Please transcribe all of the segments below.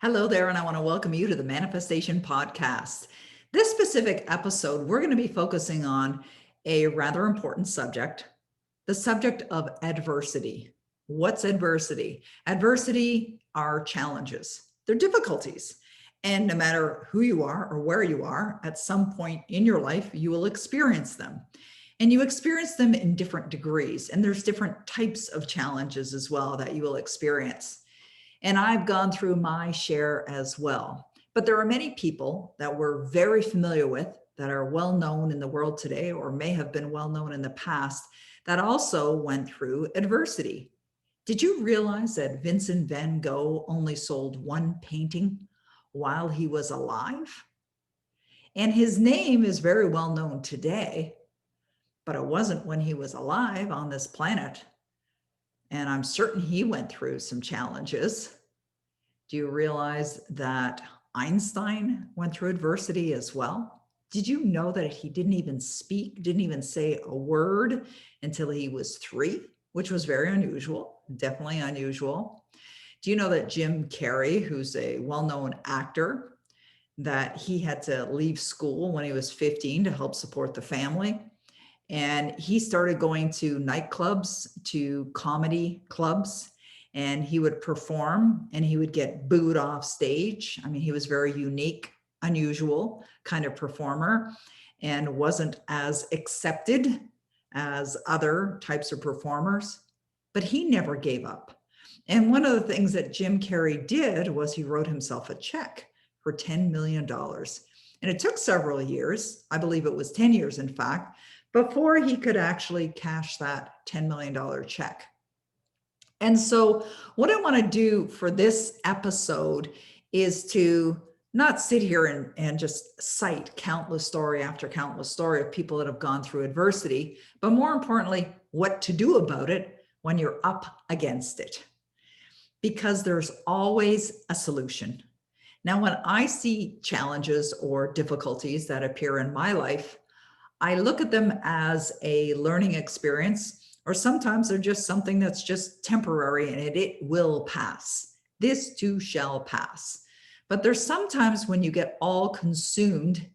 Hello there, and I want to welcome you to the Manifestation Podcast. This specific episode, we're going to be focusing on a rather important subject, the subject of adversity. What's adversity? Adversity are challenges, they're difficulties. And no matter who you are or where you are, at some point in your life, you will experience them. And you experience them in different degrees. And there's different types of challenges as well that you will experience. And I've gone through my share as well. But there are many people that we're very familiar with that are well known in the world today, or may have been well known in the past, that also went through adversity. Did you realize that Vincent van Gogh only sold one painting while he was alive? And his name is very well known today, but it wasn't when he was alive on this planet. And I'm certain he went through some challenges. Do you realize that Einstein went through adversity as well? Did you know that he didn't even speak, didn't even say a word until he was 3, which was very unusual, definitely unusual. Do you know that Jim Carrey, who's a well-known actor, that he had to leave school when he was 15 to help support the family? And he started going to nightclubs, to comedy clubs, and he would perform and he would get booed off stage. I mean, he was very unique, unusual kind of performer and wasn't as accepted as other types of performers, but he never gave up. And one of the things that Jim Carrey did was he wrote himself a check for $10 million. And it took several years, I believe it was 10 years, in fact, before he could actually cash that $10 million check. And so what I want to do for this episode is to not sit here and just cite countless story after countless story of people that have gone through adversity, but more importantly, what to do about it when you're up against it. Because there's always a solution. Now, when I see challenges or difficulties that appear in my life, I look at them as a learning experience, or sometimes they're just something that's just temporary and it will pass. This too shall pass. But there's sometimes when you get all consumed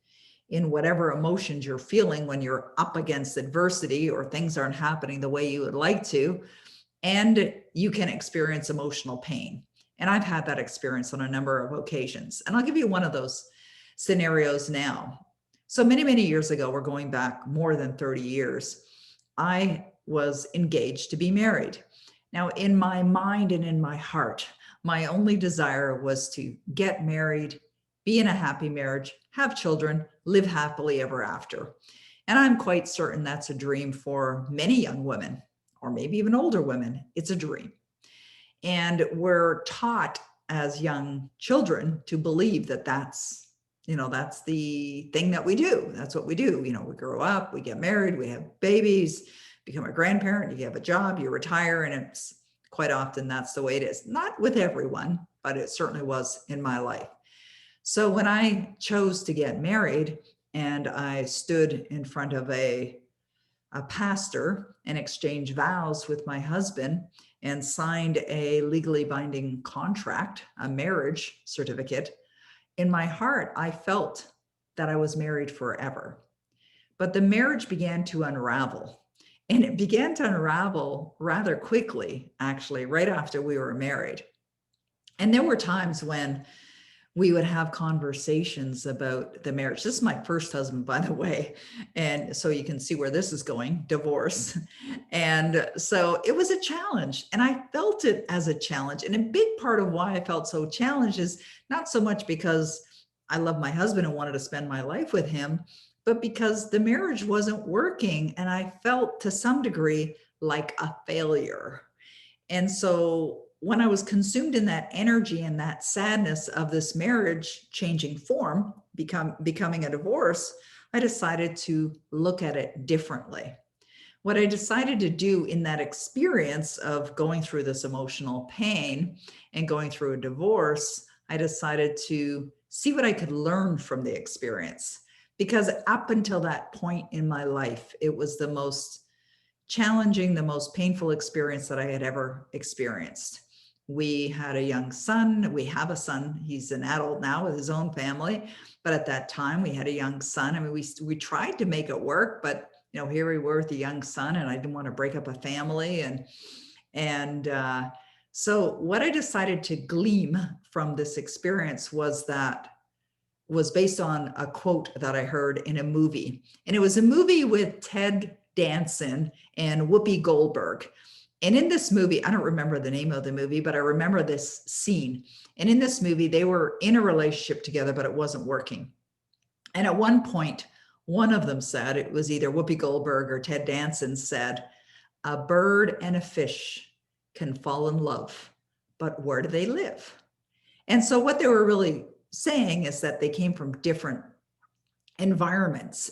in whatever emotions you're feeling when you're up against adversity or things aren't happening the way you would like to, and you can experience emotional pain. And I've had that experience on a number of occasions. And I'll give you one of those scenarios now. So many, many years ago, we're going back more than 30 years, I was engaged to be married. Now, in my mind and in my heart, my only desire was to get married, be in a happy marriage, have children, live happily ever after. And I'm quite certain that's a dream for many young women, or maybe even older women. It's a dream. And we're taught as young children to believe that that's the thing that we do. That's what we do. We grow up, we get married, we have babies, become a grandparent, you have a job, you retire, and it's quite often that's the way it is. Not with everyone, but it certainly was in my life. So when I chose to get married and I stood in front of a pastor and exchanged vows with my husband and signed a legally binding contract, a marriage certificate, in my heart, I felt that I was married forever. But the marriage began to unravel. And it began to unravel rather quickly, actually, right after we were married. And there were times when we would have conversations about the marriage. This is my first husband, by the way. And so you can see where this is going, divorce. And so it was a challenge, and I felt it as a challenge. And a big part of why I felt so challenged is not so much because I love my husband and wanted to spend my life with him, but because the marriage wasn't working. And I felt to some degree like a failure. And so when I was consumed in that energy and that sadness of this marriage changing form, becoming a divorce, I decided to look at it differently. What I decided to do in that experience of going through this emotional pain and going through a divorce, I decided to see what I could learn from the experience. Because up until that point in my life, it was the most challenging, the most painful experience that I had ever experienced. We had a young son. We have a son. He's an adult now with his own family. But at that time, we had a young son. I mean, we tried to make it work, but here we were with a young son, and I didn't want to break up a family. And so what I decided to glean from this experience was based on a quote that I heard in a movie. And it was a movie with Ted Danson and Whoopi Goldberg. And in this movie, I don't remember the name of the movie, but I remember this scene. And in this movie, they were in a relationship together, but it wasn't working. And at one point, one of them said, it was either Whoopi Goldberg or Ted Danson said, "A bird and a fish can fall in love, but where do they live?" And so what they were really saying is that they came from different environments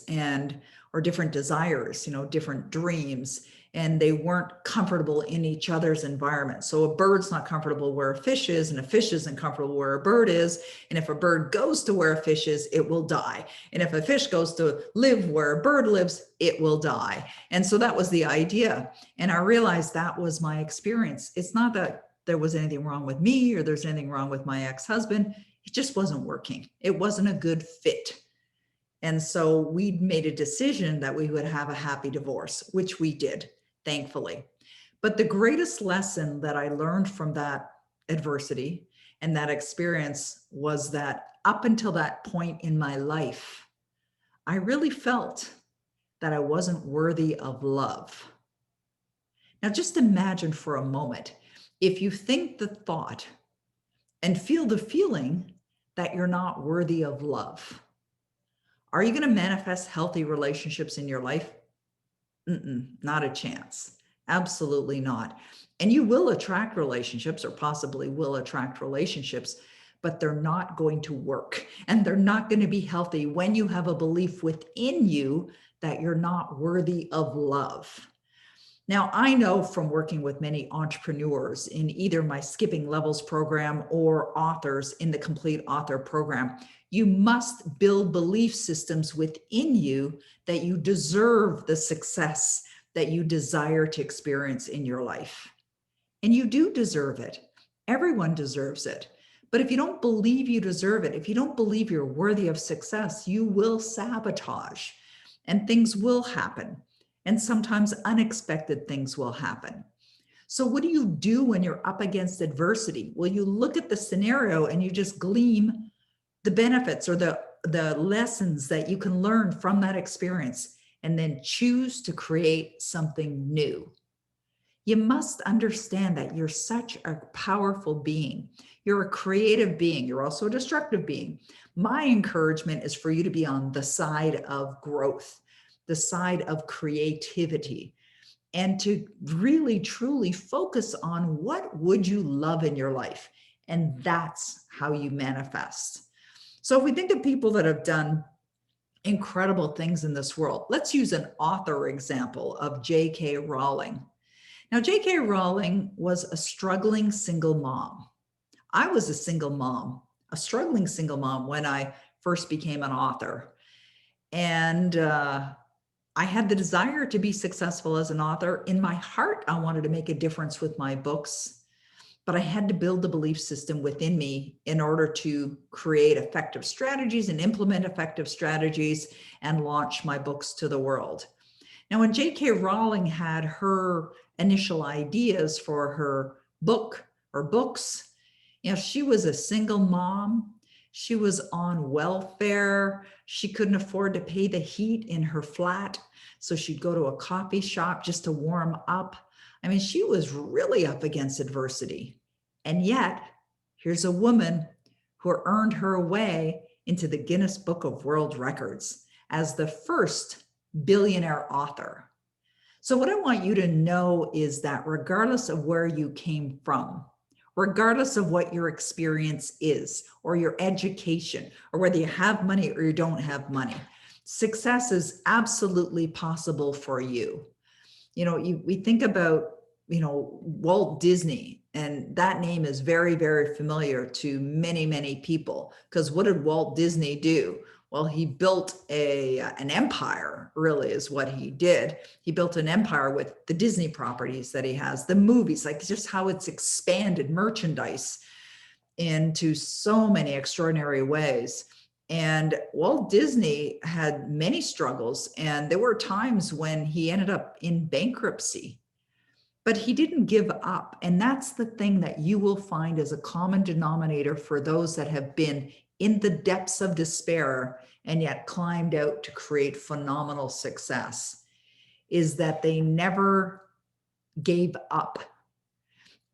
or different desires, different dreams, and they weren't comfortable in each other's environment. So a bird's not comfortable where a fish is, and a fish isn't comfortable where a bird is. And if a bird goes to where a fish is, it will die. And if a fish goes to live where a bird lives, it will die. And so that was the idea. And I realized that was my experience. It's not that there was anything wrong with me or there's anything wrong with my ex-husband. It just wasn't working. It wasn't a good fit. And so we made a decision that we would have a happy divorce, which we did, thankfully. But the greatest lesson that I learned from that adversity and that experience was that up until that point in my life, I really felt that I wasn't worthy of love. Now, just imagine for a moment, if you think the thought and feel the feeling that you're not worthy of love, are you going to manifest healthy relationships in your life? Not a chance. Absolutely not. And you will attract relationships, or possibly will attract relationships, but they're not going to work, and they're not going to be healthy when you have a belief within you that you're not worthy of love. Now, I know from working with many entrepreneurs in either my Skipping Levels program or authors in the Complete Author program, you must build belief systems within you that you deserve the success that you desire to experience in your life. And you do deserve it. Everyone deserves it. But if you don't believe you deserve it, if you don't believe you're worthy of success, you will sabotage, and things will happen. And sometimes unexpected things will happen. So what do you do when you're up against adversity? Well, you look at the scenario and you just glean the benefits or the lessons that you can learn from that experience, and then choose to create something new. You must understand that you're such a powerful being. You're a creative being. You're also a destructive being. My encouragement is for you to be on the side of growth, the side of creativity, and to really, truly focus on what would you love in your life. And that's how you manifest. So if we think of people that have done incredible things in this world, let's use an author example of J.K. Rowling. Now, J.K. Rowling was a struggling single mom. I was a single mom, a struggling single mom when I first became an author. And I had the desire to be successful as an author. In my heart, I wanted to make a difference with my books, but I had to build the belief system within me in order to create effective strategies and implement effective strategies and launch my books to the world. Now, when J.K. Rowling had her initial ideas for her book or books, she was a single mom. She was on welfare. She couldn't afford to pay the heat in her flat, so she'd go to a coffee shop just to warm up. I mean, she was really up against adversity. And yet, here's a woman who earned her way into the Guinness Book of World Records as the first billionaire author. So what I want you to know is that regardless of where you came from, regardless of what your experience is, or your education, or whether you have money or you don't have money, success is absolutely possible for you. We think about, Walt Disney, and that name is very, very familiar to many, many people, because what did Walt Disney do? Well, he built an empire, really, is what he did. He built an empire with the Disney properties that he has, the movies, like just how it's expanded merchandise into so many extraordinary ways. And Walt Disney had many struggles, and there were times when he ended up in bankruptcy, but he didn't give up. And that's the thing that you will find as a common denominator for those that have been in the depths of despair and yet climbed out to create phenomenal success, is that they never gave up.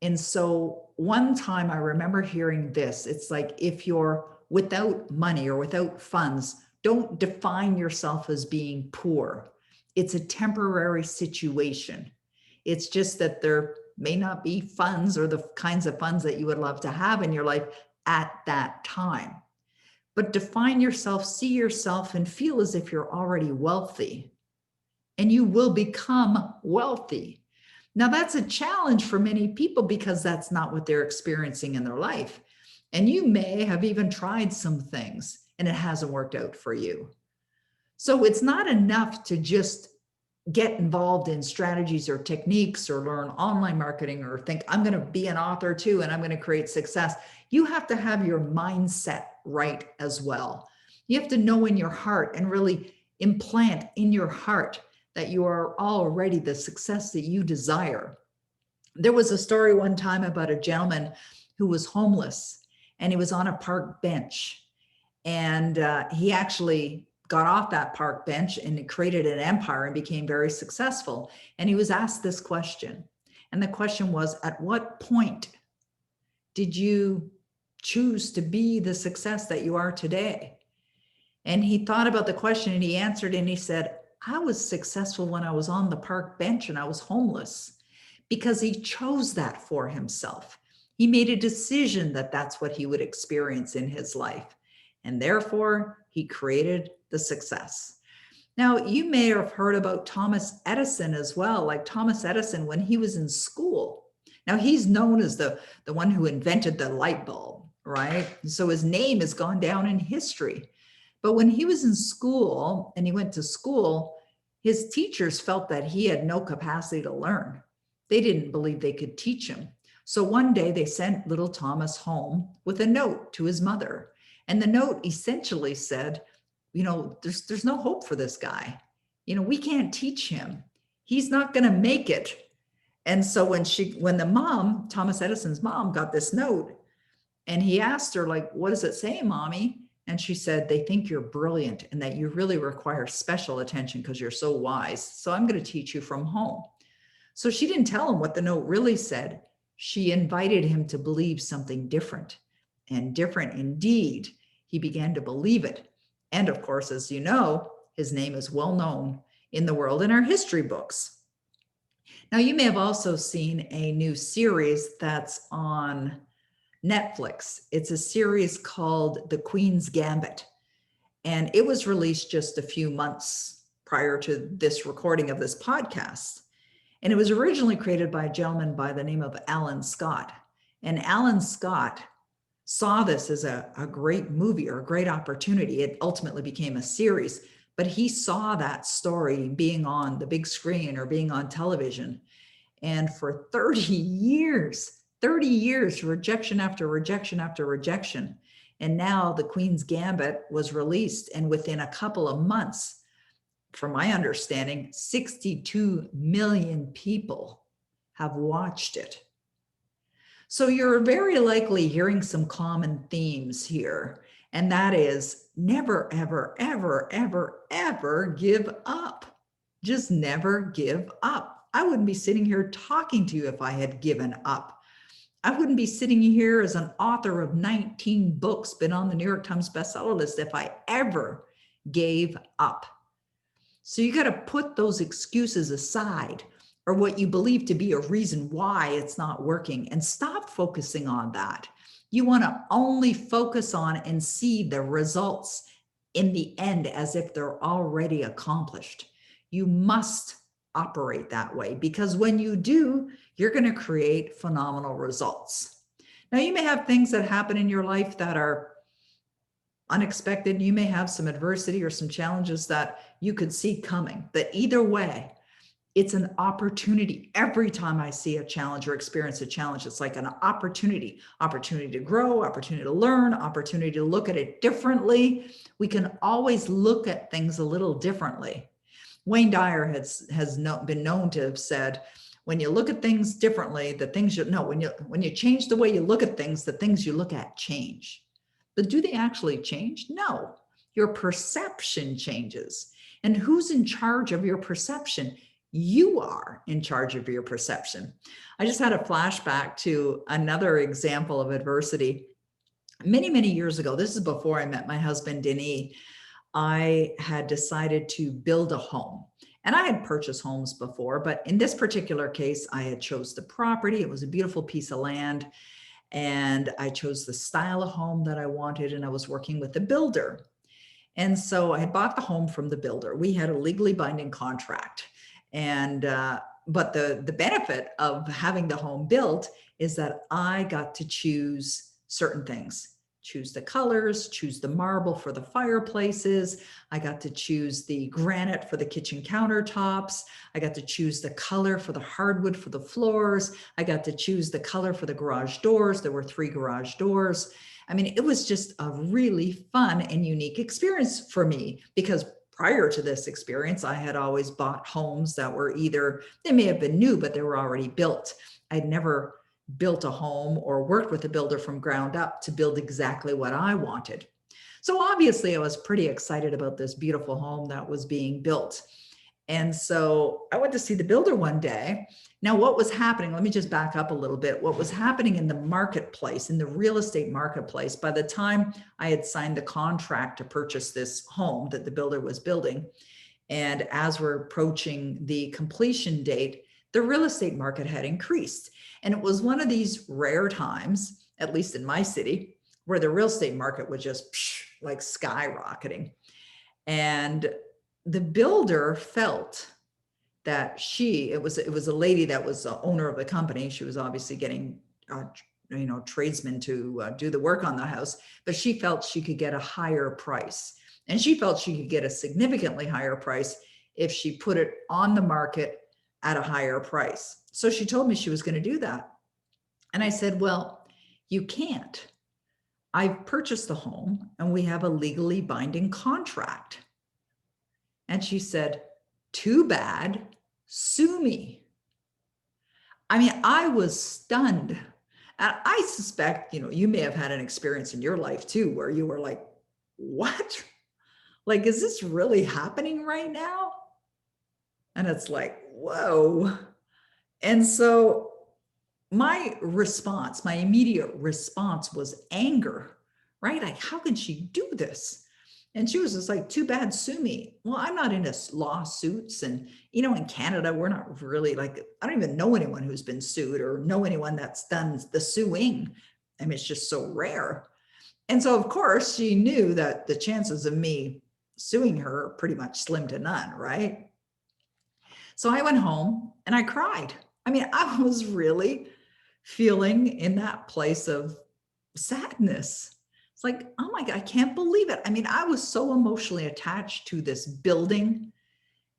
And so one time I remember hearing this, it's like, if you're without money or without funds, don't define yourself as being poor. It's a temporary situation. It's just that there may not be funds or the kinds of funds that you would love to have in your life at that time. But define yourself, see yourself, and feel as if you're already wealthy, and you will become wealthy. Now, that's a challenge for many people because that's not what they're experiencing in their life. And you may have even tried some things and it hasn't worked out for you. So it's not enough to just get involved in strategies or techniques or learn online marketing or think, I'm going to be an author too, and I'm going to create success. You have to have your mindset right as well. You have to know in your heart and really implant in your heart that you are already the success that you desire. There was a story one time about a gentleman who was homeless, and he was on a park bench, and he actually got off that park bench and created an empire and became very successful. And he was asked this question. And the question was, at what point did you choose to be the success that you are today? And he thought about the question and he answered, and he said, I was successful when I was on the park bench and I was homeless, because he chose that for himself. He made a decision that that's what he would experience in his life. And therefore, he created the success. Now, you may have heard about Thomas Edison as well. Like Thomas Edison, when he was in school, now he's known as the one who invented the light bulb, right? So his name has gone down in history. But when he was in school and he went to school, his teachers felt that he had no capacity to learn. They didn't believe they could teach him. So one day they sent little Thomas home with a note to his mother. And the note essentially said, there's no hope for this guy. We can't teach him. He's not going to make it. And so when the mom, Thomas Edison's mom, got this note, and he asked her, like, what does it say, Mommy? And she said, they think you're brilliant and that you really require special attention because you're so wise. So I'm going to teach you from home. So she didn't tell him what the note really said. She invited him to believe something different, and different indeed. He began to believe it. And of course, as you know, his name is well known in the world in our history books. Now, you may have also seen a new series that's on Netflix. It's a series called The Queens Gambit. And it was released just a few months prior to this recording of this podcast. And it was originally created by a gentleman by the name of Alan Scott. And Alan Scott saw this as a great movie or a great opportunity. It ultimately became a series, but he saw that story being on the big screen or being on television. And for 30 years, rejection after rejection after rejection. And now The Queen's Gambit was released, and within a couple of months, from my understanding, 62 million people have watched it. So you're very likely hearing some common themes here, and that is never, ever, ever, ever, ever give up. Just never give up. I wouldn't be sitting here talking to you if I had given up. I wouldn't be sitting here as an author of 19 books, been on the New York Times bestseller list, if I ever gave up. So you got to put those excuses aside, or what you believe to be a reason why it's not working, and stop focusing on that. You want to only focus on and see the results in the end as if they're already accomplished. You must operate that way, because when you do, you're going to create phenomenal results. Now, you may have things that happen in your life that are unexpected. You may have some adversity or some challenges that you could see coming. But either way, it's an opportunity. Every time I see a challenge or experience a challenge, it's like an opportunity to grow, opportunity to learn, opportunity to look at it differently. We can always look at things a little differently. Wayne Dyer has been known to have said, when you look at things differently, the things you know, when you change the way you look at things, the things you look at change. But do they actually change? No. Your perception changes. And who's in charge of your perception? You are in charge of your perception. I just had a flashback to another example of adversity. Many, many years ago, this is before I met my husband, Denis, I had decided to build a home. And I had purchased homes before, but in this particular case, I had chose the property. It was a beautiful piece of land. And I chose the style of home that I wanted. And I was working with a builder. And so I had bought the home from the builder. We had a legally binding contract. And but the benefit of having the home built is that I got to choose certain things, choose the colors, choose the marble for the fireplaces. I got to choose the granite for the kitchen countertops. I got to choose the color for the hardwood for the floors. I got to choose the color for the garage doors. There were 3 garage doors. I mean, it was just a really fun and unique experience for me, because prior to this experience, I had always bought homes that were either, they may have been new, but they were already built. I'd never built a home or worked with a builder from ground up to build exactly what I wanted. So obviously I was pretty excited about this beautiful home that was being built. And so I went to see the builder one day. Now, what was happening, let me just back up a little bit. What was happening in the marketplace, in the real estate marketplace, by the time I had signed the contract to purchase this home that the builder was building, and as we're approaching the completion date, the real estate market had increased. And it was one of these rare times, at least in my city, where the real estate market was just like skyrocketing. And the builder felt that it was a lady that was the owner of the company. She was obviously getting, tradesmen to do the work on the house, but she felt she could get a higher price. And she felt she could get a significantly higher price if she put it on the market at a higher price. So she told me she was going to do that. And I said, well, you can't. I've purchased the home and we have a legally binding contract. And she said, too bad, sue me. I mean, I was stunned. And I suspect, you may have had an experience in your life too, where you were like, what? Like, is this really happening right now? And it's like, whoa. And so my immediate response was anger, right? Like, how can she do this? And she was just like, too bad, sue me. Well, I'm not into lawsuits. And, in Canada, we're not really like, I don't even know anyone who's been sued or know anyone that's done the suing. I mean, it's just so rare. And so, of course, she knew that the chances of me suing her are pretty much slim to none, right? So I went home and I cried. I mean, I was really feeling in that place of sadness. It's like, oh my God, I can't believe it. I mean, I was so emotionally attached to this building.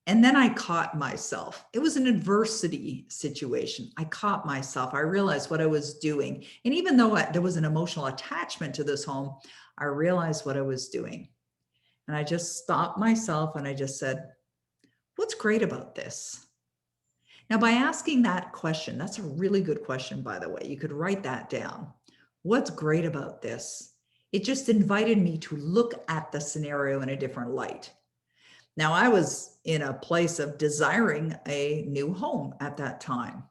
And then I caught myself. It was an adversity situation. I caught myself. I realized what I was doing. And even though there was an emotional attachment to this home, I realized what I was doing. And I just stopped myself and I just said, what's great about this? Now, by asking that question, that's a really good question, by the way. You could write that down. What's great about this? It just invited me to look at the scenario in a different light. Now, I was in a place of desiring a new home at that time.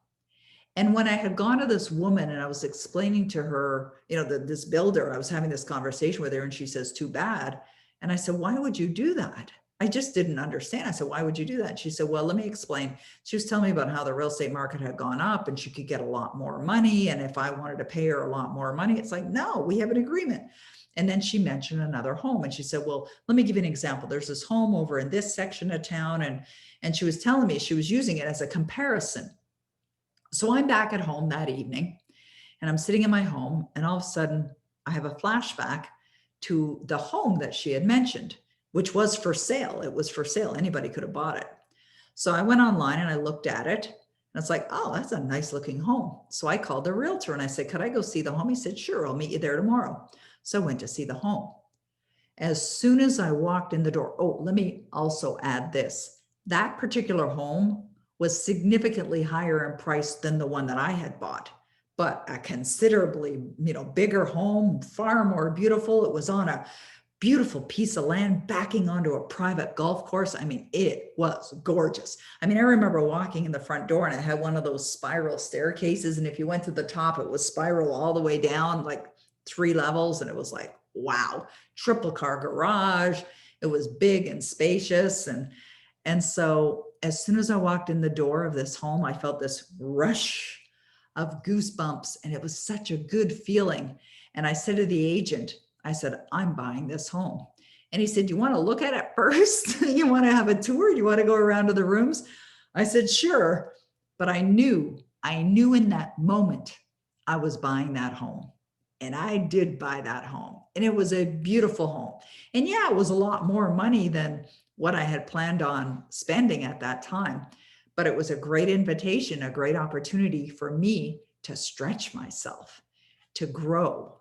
And when I had gone to this woman and I was explaining to her, this builder, I was having this conversation with her and she says, too bad. And I said, why would you do that? I just didn't understand. I said, why would you do that? She said, well, let me explain. She was telling me about how the real estate market had gone up and she could get a lot more money. And if I wanted to pay her a lot more money, it's like, no, we have an agreement. And then she mentioned another home and she said, well, let me give you an example. There's this home over in this section of town. And she was telling me she was using it as a comparison. So I'm back at home that evening and I'm sitting in my home and all of a sudden I have a flashback to the home that she had mentioned, which was for sale. It was for sale. Anybody could have bought it. So I went online and I looked at it, and it's like, oh, that's a nice looking home. So I called the realtor and I said, could I go see the home? He said, sure, I'll meet you there tomorrow. So I went to see the home. As soon as I walked in the door, oh, let me also add this. That particular home was significantly higher in price than the one that I had bought, but a considerably, bigger home, far more beautiful. It was on a beautiful piece of land backing onto a private golf course. I mean, it was gorgeous. I mean, I remember walking in the front door and it had one of those spiral staircases. And if you went to the top, it was spiral all the way down, like 3 levels. And it was like, wow, triple car garage. It was big and spacious. And so as soon as I walked in the door of this home, I felt this rush of goosebumps, and it was such a good feeling. And I said to the agent, I said, I'm buying this home. And he said, you want to look at it first? You want to have a tour? You want to go around to the rooms? I said, sure. But I knew in that moment I was buying that home. And I did buy that home. And it was a beautiful home. And yeah, it was a lot more money than what I had planned on spending at that time. But it was a great invitation, a great opportunity for me to stretch myself, to grow.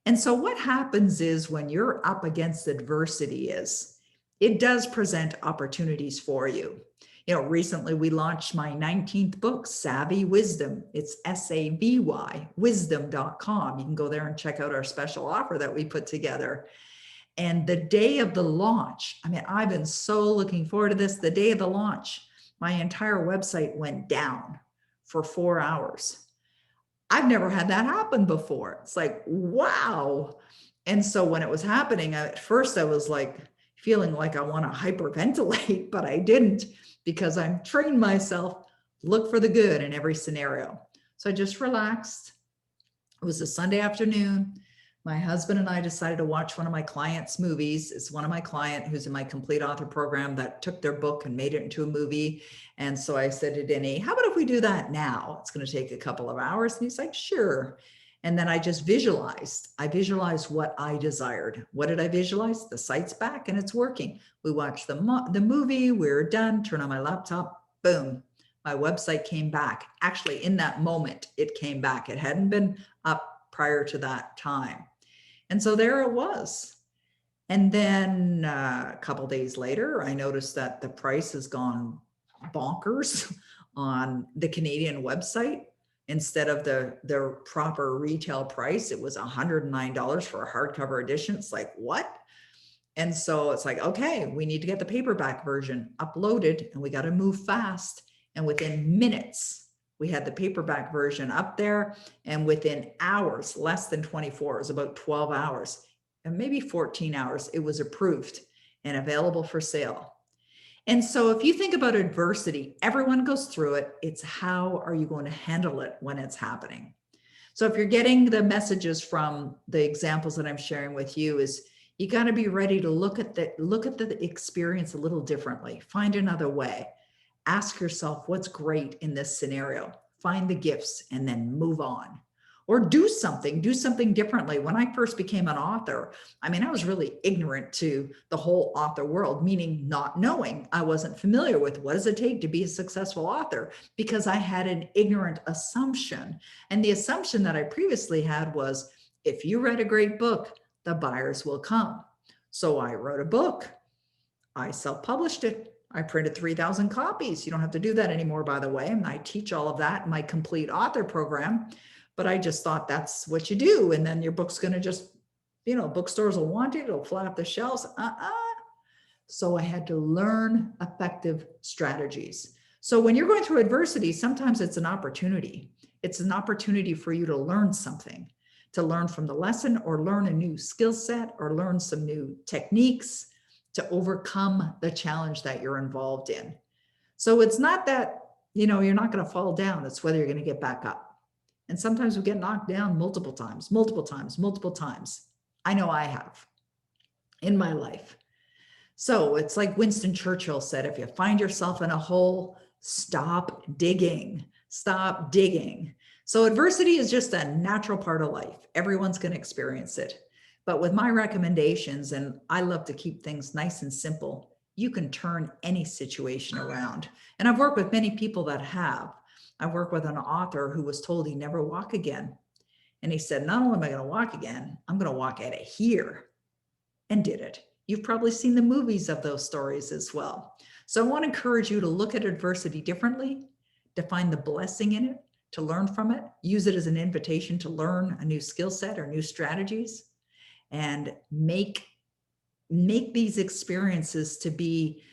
And so what happens is when you're up against adversity is it does present opportunities for you. Recently we launched my 19th book, Savvy Wisdom. It's SAVY, wisdom.com. You can go there and check out our special offer that we put together. And the day of the launch, I mean, I've been so looking forward to this. The day of the launch, my entire website went down for 4 hours. I've never had that happen before. It's like, wow. And so when it was happening, at first I was like feeling like I want to hyperventilate, but I didn't, because I'm trained myself, look for the good in every scenario. So I just relaxed. It was a Sunday afternoon. My husband and I decided to watch one of my clients' movies. It's one of my clients who's in my complete author program that took their book and made it into a movie. And so I said to Denny, how about if we do that now? It's going to take a couple of hours. And he's like, sure. And then I just visualized. I visualized what I desired. What did I visualize? The site's back and it's working. We watched the movie. We're done. Turn on my laptop. Boom. My website came back. Actually, in that moment, it came back. It hadn't been up prior to that time. And so there it was. And then a couple days later, I noticed that the price has gone bonkers on the Canadian website. Instead of the proper retail price, it was $109 for a hardcover edition. It's like, what? And so it's like, okay, we need to get the paperback version uploaded and we got to move fast. And within minutes, we had the paperback version up there, and within hours, less than 24 hours, about 12 hours, and maybe 14 hours, it was approved and available for sale. And so if you think about adversity, everyone goes through it. It's how are you going to handle it when it's happening? So if you're getting the messages from the examples that I'm sharing with you, is you got to be ready to look at the experience a little differently, find another way. Ask yourself, what's great in this scenario? Find the gifts and then move on. Or do something differently. When I first became an author, I mean, I was really ignorant to the whole author world, meaning not knowing. I wasn't familiar with what does it take to be a successful author, because I had an ignorant assumption. And the assumption that I previously had was, if you read a great book, the buyers will come. So I wrote a book. I self-published it. I printed 3,000 copies. You don't have to do that anymore, by the way. And I teach all of that in my complete author program. But I just thought that's what you do. And then your book's going to just, bookstores will want it. It'll fly off the shelves. So I had to learn effective strategies. So when you're going through adversity, sometimes it's an opportunity. It's an opportunity for you to learn something, to learn from the lesson, or learn a new skill set, or learn some new techniques to overcome the challenge that you're involved in. So it's not that, you're not going to fall down. It's whether you're going to get back up. And sometimes we get knocked down multiple times. I know I have in my life. So it's like Winston Churchill said, if you find yourself in a hole, stop digging. So adversity is just a natural part of life. Everyone's going to experience it. But with my recommendations, and I love to keep things nice and simple, you can turn any situation around. And I've worked with many people that have. I worked with an author who was told he'd never walk again. And he said, not only am I going to walk again, I'm going to walk out of here, and did it. You've probably seen the movies of those stories as well. So I want to encourage you to look at adversity differently, to find the blessing in it, to learn from it, use it as an invitation to learn a new skill set or new strategies, and make these experiences to be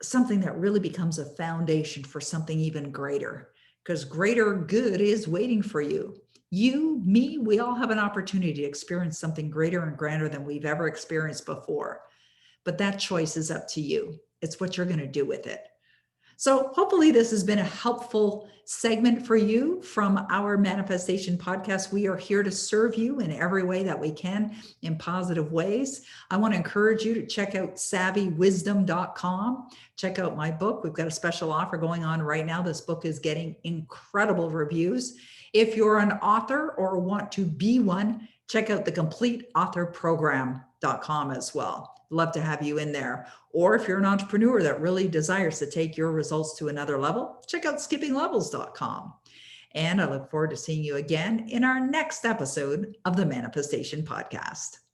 something that really becomes a foundation for something even greater, because greater good is waiting for you. You, me, we all have an opportunity to experience something greater and grander than we've ever experienced before. But that choice is up to you. It's what you're going to do with it. So hopefully this has been a helpful segment for you from our Manifestation podcast. We are here to serve you in every way that we can in positive ways. I want to encourage you to check out savvywisdom.com. Check out my book. We've got a special offer going on right now. This book is getting incredible reviews. If you're an author or want to be one, check out the CompleteAuthorProgram.com as well. Love to have you in there. Or if you're an entrepreneur that really desires to take your results to another level, check out skippinglevels.com. And I look forward to seeing you again in our next episode of the Manifestation Podcast.